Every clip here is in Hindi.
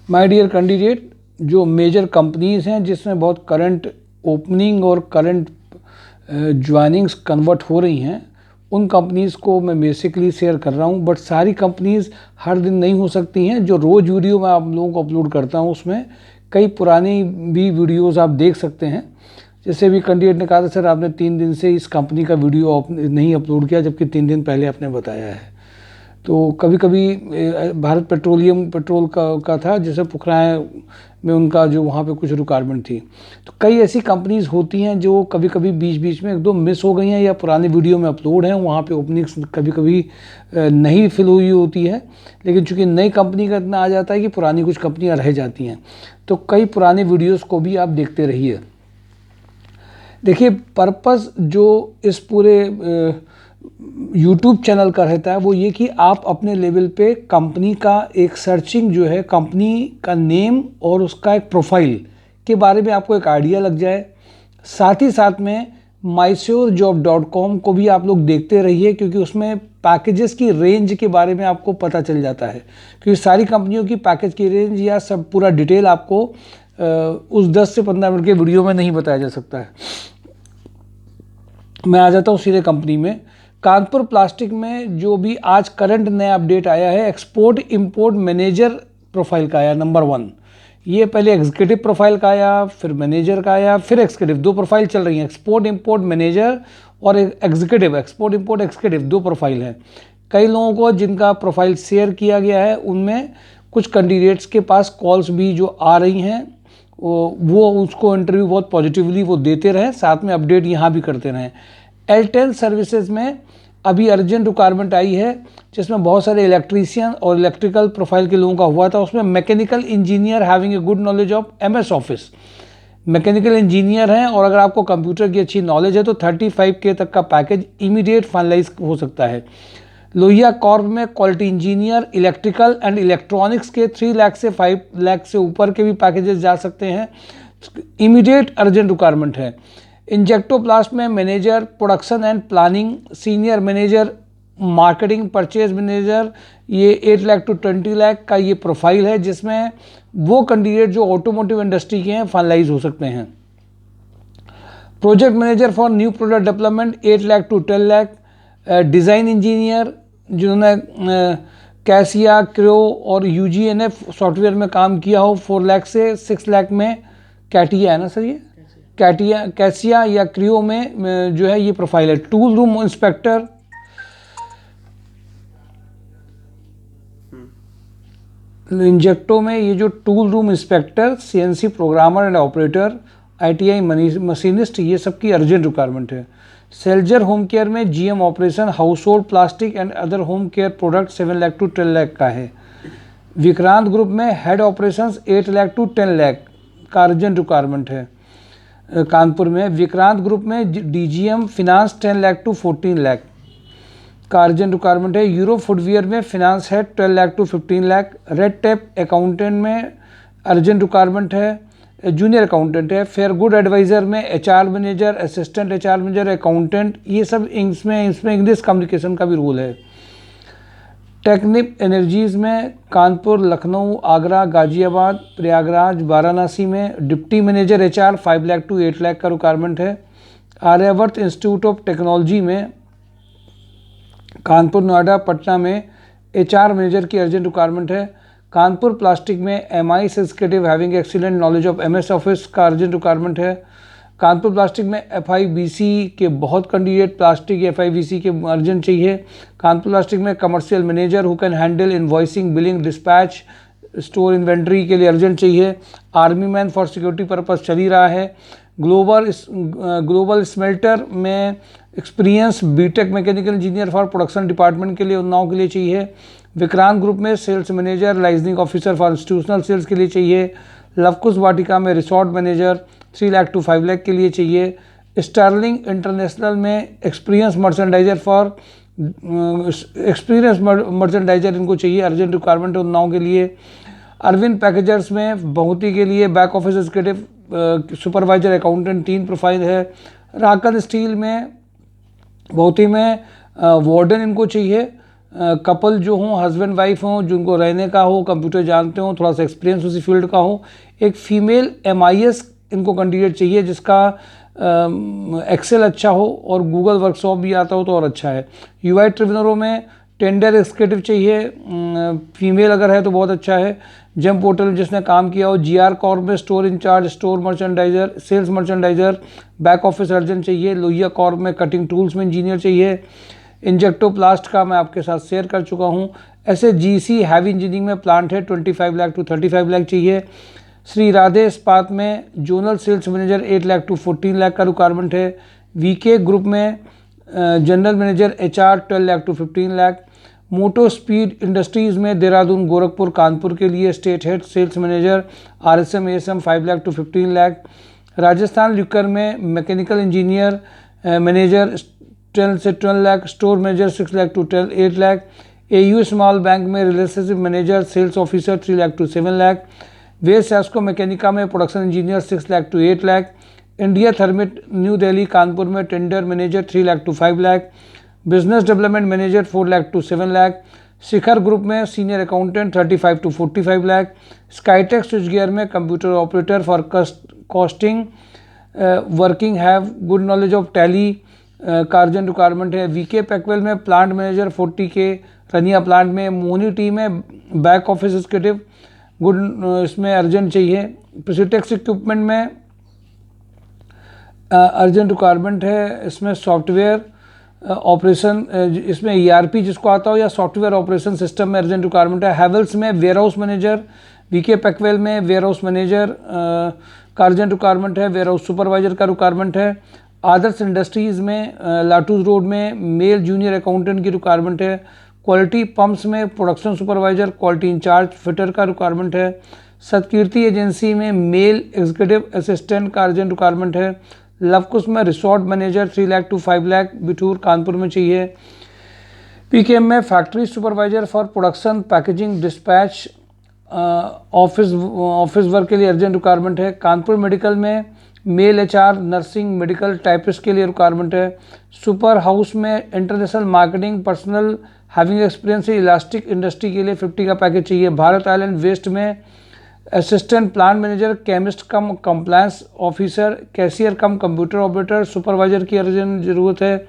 माय डियर कैंडिडेट, जो मेजर कंपनीज़ हैं जिसमें बहुत करंट ओपनिंग और करंट ज्वाइनिंग्स कन्वर्ट हो रही हैं, उन कंपनीज़ को मैं बेसिकली शेयर कर रहा हूं। बट सारी कंपनीज़ हर दिन नहीं हो सकती हैं। जो रोज़ वीडियो मैं आप लोगों को अपलोड करता हूं उसमें कई पुरानी भी वीडियोज़ आप देख सकते हैं। जैसे भी कैंडिडेट ने कहा था, सर आपने 3 दिन से इस कंपनी का वीडियो नहीं अपलोड किया, जबकि 3 दिन पहले आपने बताया है। तो कभी कभी भारत पेट्रोलियम पेट्रोल का था, जैसे पुखराए में उनका जो वहाँ पे कुछ रिक्वायरमेंट थी। तो कई ऐसी कंपनीज़ होती हैं जो कभी कभी बीच बीच में एकदम मिस हो गई हैं या पुरानी वीडियो में अपलोड हैं, वहाँ पे ओपनिंग्स कभी कभी नहीं फिल हुई होती है। लेकिन चूंकि नई कंपनी का इतना आ जाता है कि पुरानी कुछ कंपनियाँ रह जाती हैं, तो कई पुराने वीडियोज़ को भी आप देखते रहिए। देखिए, पर्पस जो इस पूरे यूट्यूब चैनल का रहता है वो ये कि आप अपने लेवल पे कंपनी का एक सर्चिंग जो है, कंपनी का नेम और उसका एक प्रोफाइल के बारे में आपको एक आइडिया लग जाए। साथ ही साथ में mysurejob.com को भी आप लोग देखते रहिए, क्योंकि उसमें पैकेजेस की रेंज के बारे में आपको पता चल जाता है। क्योंकि सारी कंपनियों की पैकेज की रेंज या सब पूरा डिटेल आपको उस 10 से 15 मिनट के वीडियो में नहीं बताया जा सकता है। मैं आ जाता हूँ सीधे कंपनी में। कानपुर प्लास्टिक में जो भी आज करंट नया अपडेट आया है, एक्सपोर्ट इंपोर्ट मैनेजर प्रोफाइल का आया नंबर 1। ये पहले एग्जीक्यूटिव प्रोफाइल का आया, फिर मैनेजर का आया, फिर एक्जीक्यूटिव। 2 प्रोफाइल चल रही हैं, एक्सपोर्ट इंपोर्ट मैनेजर और executive. Export import executive 2 profile हैं। कई लोगों को जिनका प्रोफाइल शेयर किया गया है उनमें कुछ कैंडिडेट्स के पास कॉल्स भी जो आ रही हैं, वो उसको इंटरव्यू बहुत पॉजिटिवली वो देते रहें, साथ में अपडेट यहाँ भी करते रहें। एयरटेल सर्विसेज में अभी अर्जेंट रिक्वायरमेंट आई है, जिसमें बहुत सारे इलेक्ट्रीशियन और इलेक्ट्रिकल प्रोफाइल के लोगों का हुआ था। उसमें mechanical engineer having a good knowledge of MS office, mechanical engineer हैं और अगर आपको कंप्यूटर की अच्छी नॉलेज है तो 35K तक का पैकेज इमीडिएट फाइनलाइज हो सकता है। लोहिया कॉर्प में quality engineer electrical and electronics के 3 लाख से 5 लाख से ऊपर के भी पैकेजेस जा सकते हैं। इमीडिएट अर्जेंट रिक्वायरमेंट है। इंजेक्टोप्लास्ट में manager production and planning, senior manager marketing, purchase manager, ये 8 लाख टू 20 लाख का ये प्रोफाइल है, जिसमें वो कैंडिडेट जो ऑटोमोटिव इंडस्ट्री के हैं फाइनलाइज हो सकते हैं। Project manager for new product development 8 lakh to 10 lakh. Design engineer जिन्होंने कैसिया, क्रो और UGNF सॉफ्टवेयर में काम किया हो 4 लाख से 6 लाख में। कैटिया है ना सर, ये कैसिया या क्रियो में जो है ये प्रोफाइल है। टूल रूम इंस्पेक्टर, इंजेक्टो में ये जो tool room inspector, CNC programmer and operator, ITI machinist, ये सब की अर्जेंट रिक्वायरमेंट है। सेल्जर होम केयर में GM operation, household plastic and other home care product 7 lakh to 10 lakh का है। विक्रांत ग्रुप में head operations 8 lakh to 10 lakh का अर्जेंट रिक्वायरमेंट है कानपुर में। विक्रांत ग्रुप में DGM finance 10 lakh to 14 lakh का अर्जेंट रिक्वायरमेंट है। यूरो फुटवियर में फिनांस है 12 lakh to 15 lakh. Red tape accountant में अर्जेंट रिक्वायरमेंट है, जूनियर अकाउंटेंट है। फेयर गुड एडवाइज़र में HR manager, assistant HR manager, accountant, ये सब इसमें इंग्लिश कम्युनिकेशन का भी रोल है। टेक्निक एनर्जीज़ में कानपुर, लखनऊ, आगरा, गाजियाबाद, प्रयागराज, वाराणसी में deputy manager HR 5 lakh to 8 lakh का रिक्वायरमेंट है। आर्यवर्त इंस्टीट्यूट ऑफ टेक्नोलॉजी में कानपुर, नोएडा, पटना में HR मैनेजर की अर्जेंट रिक्वायरमेंट है। कानपुर प्लास्टिक में MI executive having excellent knowledge of MS office का अर्जेंट रिक्वायरमेंट है। कानपुर प्लास्टिक में FIBC के बहुत कैंडिडेट प्लास्टिक FIBC के अर्जेंट चाहिए। कानपुर प्लास्टिक में commercial manager who can handle invoicing, billing, dispatch, store inventory के लिए अर्जेंट चाहिए। Army man for security purpose चल ही रहा है। ग्लोबल स्मेल्टर में experience BTech mechanical engineer for production department के लिए उन्नाव के लिए चाहिए। विक्रांत ग्रुप में sales manager, liaisoning officer for institutional sales के लिए चाहिए। लवकुश वाटिका में resort manager 3 lakh to 5 lakh के लिए चाहिए। स्टारलिंग इंटरनेशनल में एक्सपीरियंस मर्चेंडाइजर इनको चाहिए, अर्जेंट रिक्वायरमेंट है उन्नाव के लिए। अरविंद पैकेजर्स में बहुती के लिए back office executive, supervisor, accountant 3 profile है। राकन स्टील में बहुती में वार्डन इनको चाहिए। कपल जो हों, हस्बैंड वाइफ हों, जिनको रहने का हो, कंप्यूटर जानते हो, थोड़ा सा एक्सपीरियंस उसी फील्ड का हो। एक फीमेल MIS इनको कैंडिडेट चाहिए जिसका एक्सेल अच्छा हो और गूगल वर्कशॉप भी आता हो तो और अच्छा है। UI ट्रिब्यूनरों में टेंडर एग्जीक्यूटिव चाहिए, फीमेल अगर है तो बहुत अच्छा है। जेम पोर्टल में जिसने काम किया हो। GR कॉर्प में store incharge, store merchandiser, sales merchandiser, back office urgent चाहिए। लोहिया कॉर्प में कटिंग टूल्स में इंजीनियर चाहिए। इंजेक्टोप्लास्ट का मैं आपके साथ शेयर कर चुका हूँ। ऐसे GC हैवी इंजीनियरिंग में प्लांट है 25 लाख टू 35 लाख चाहिए। श्री राधे इस्पात में zonal sales manager 8 lakh to 14 lakh का रिक्वायरमेंट है। VK ग्रुप में general manager HR 12 lakh to 15 lakh. Moto speed industries में देहरादून, गोरखपुर, कानपुर के लिए state head sales manager RSM ASM 5 lakh to 15 lakh. Rajasthan liquor में मैकेनिकल इंजीनियर मैनेजर 10 से 12 lakh. Store manager 6 lakh to 8 lakh. AU small bank में relationship manager sales officer 3 lakh to 7 lakh. West सैस्को मैकेनिका में production engineer 6 lakh to 8 lakh. India Thermit new Delhi, Kanpur में tender manager 3 lakh to 5 lakh. Business development manager 4 lakh to 7 lakh. Shikhar group में senior accountant 35 to 45 lakh. Skytech switch gear में computer operator for costing working have good knowledge of Tally का अर्जेंट रिक्वायरमेंट है। VK पैकवेल में plant manager 40K। Raniya plant में मोनी टी में बैक ऑफिस एग्जीक्यूटिव गुड इसमें अर्जेंट चाहिए। प्रिसिटेक्स इक्विपमेंट में अर्जेंट रिक्वायरमेंट है। इसमें सॉफ्टवेयर ऑपरेशन, इसमें ERP जिसको आता हो या सॉफ्टवेयर ऑपरेशन सिस्टम में अर्जेंट रिक्वायरमेंट है। हैवेल्स में वेयर हाउस मैनेजर। VK पैकवेल में वेयर हाउस मैनेजर का अर्जेंट रिक्वायरमेंट है। वेयर हाउस सुपरवाइजर का रिक्वायरमेंट है। आदर्श इंडस्ट्रीज़ में लाटूज रोड में मेल जूनियर अकाउंटेंट की रिक्वायरमेंट है। क्वालिटी पंप्स में production supervisor, quality incharge fitter का रिक्वायरमेंट है। सतकीर्ति एजेंसी में मेल एग्जीक्यूटिव असिस्टेंट का अर्जेंट रिक्वायरमेंट है। लवकुश में resort manager 3 lakh to 5 lakh Bithoor, Kanpur में चाहिए। PKM में factory supervisor for production packaging dispatch office work के लिए अर्जेंट रिक्वायरमेंट है। कानपुर मेडिकल में male HR nursing medical typist के लिए रिक्वायरमेंट है। सुपर हाउस में international marketing personal having experience elastic industry के लिए 50 का पैकेज चाहिए। भारत आइलैंड वेस्ट में assistant plant manager, chemist cum compliance officer, cashier cum computer operator, supervisor की अर्जेंट ज़रूरत है।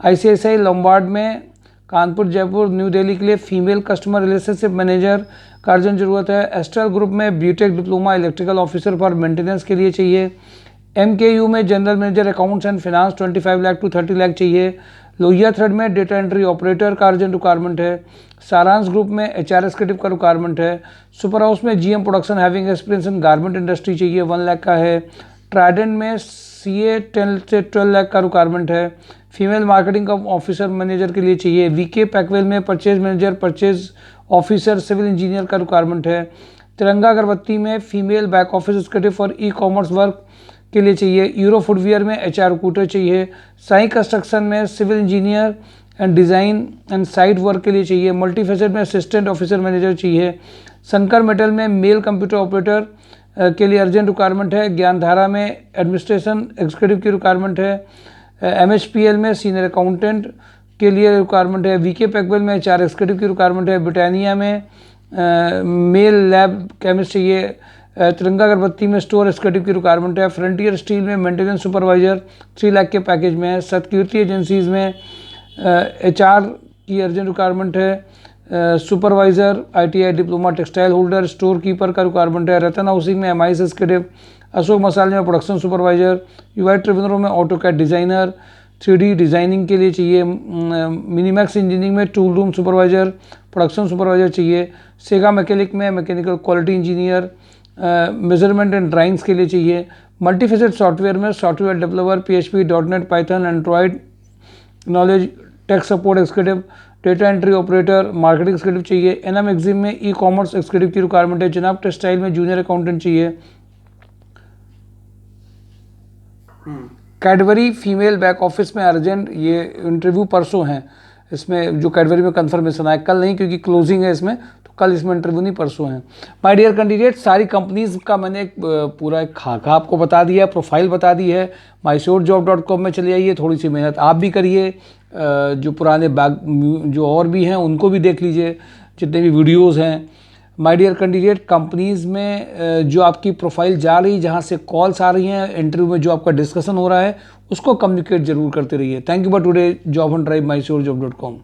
ICICI लोम्बार्ड में कानपुर, जयपुर, न्यू दिल्ली के लिए फीमेल कस्टमर रिलेशनशिप मैनेजर का अर्जेंट ज़रूरत है। एस्ट्रल ग्रुप में BTech diploma electrical officer for maintenance के लिए चाहिए। MKU में general manager accounts and finance 25 lakh to 30 lakh चाहिए। लोहिया थ्रेड में डेटा एंट्री ऑपरेटर का अर्जेंट रिक्वायरमेंट है। सारांश ग्रुप में HR एग्जीक्यूटिव का रिक्वायरमेंट है। सुपर हाउस में GM production having experience in garment industry चाहिए, 1 लाख का है। ट्राइडेंट में CA 10 से 12 लाख का रिक्वायरमेंट है। फीमेल मार्केटिंग का ऑफिसर मैनेजर के लिए चाहिए। VK पैकवेल में purchase manager, purchase officer, civil engineer का रिक्वायरमेंट है। तिरंगा अगरबत्ती में female back office executive for e-commerce work के लिए चाहिए। यूरो फुटवियर में HR रिक्रूटर चाहिए। साई कंस्ट्रक्शन में civil engineer and design and site work के लिए चाहिए। मल्टीफेसेट में असिस्टेंट ऑफिसर मैनेजर चाहिए। शंकर मेटल में मेल कंप्यूटर ऑपरेटर के लिए अर्जेंट रिक्वायरमेंट है। ज्ञानधारा में एडमिनिस्ट्रेशन एग्जीक्यूटिव की रिक्वायरमेंट है। MHPL में सीनियर अकाउंटेंट के लिए रिक्वायरमेंट है। VK पैकवेल में HR एग्जीक्यूटिव की रिक्वायरमेंट है। ब्रिटानिया में मेल लैब केमिस्ट चाहिए। तिरंगा अगरबत्ती में स्टोर एग्जीक्यूटिव की रिक्वायरमेंट है। फ्रंटियर स्टील में मेंटेनेंस सुपरवाइजर 3 लाख के पैकेज में है। सतकीर्ति एजेंसीज में HR की अर्जेंट रिक्वायरमेंट है। Supervisor ITI diploma textile holder, store keeper का रिक्वायरमेंट है। रतन हाउसिंग में MIS एग्जीक्यूटिव। अशोक मसाले में प्रोडक्शन सुपरवाइजर। UI ट्रिब्यूनरों में ऑटोकैड डिज़ाइनर 3D डिज़ाइनिंग के लिए चाहिए। मिनीमैक्स इंजीनियरिंग में tool room supervisor, production supervisor चाहिए। सेगा मैकेनिक में mechanical quality engineer, measurement and drawings के लिए चाहिए। मल्टीफेसेट सॉफ्टवेयर में software developer, PHP, .NET, python, android knowledge, tech support executive, data entry operator, marketing executive चाहिए। NM एग्जिम में ई-कॉमर्स एग्जीक्यूटिव की रिक्वायरमेंट है। जनाब टेक्सटाइल में जूनियर अकाउंटेंट चाहिए। कैडबरी फीमेल बैक ऑफिस में अर्जेंट, ये इंटरव्यू परसों हैं। इसमें जो कैडबरी में कंफर्मेशन आया, कल नहीं क्योंकि क्लोजिंग है इसमें, तो कल इसमें इंटरव्यू नहीं, परसों हैं। माय डियर कैंडिडेट, सारी कंपनीज का मैंने एक पूरा एक खाका आपको बता दिया, प्रोफाइल बता दी है। mysurejobs.com में चले आइए, थोड़ी सी मेहनत आप भी करिए। जो पुराने जो और भी हैं उनको भी देख लीजिए, जितने भी वीडियोस हैं। माय डियर कैंडिडेट, कंपनीज़ में जो आपकी प्रोफाइल जा रही, जहाँ से कॉल्स आ रही हैं, इंटरव्यू में जो आपका डिस्कशन हो रहा है, उसको कम्युनिकेट जरूर करते रहिए। Thank you for today, job on drive, mysure job.com।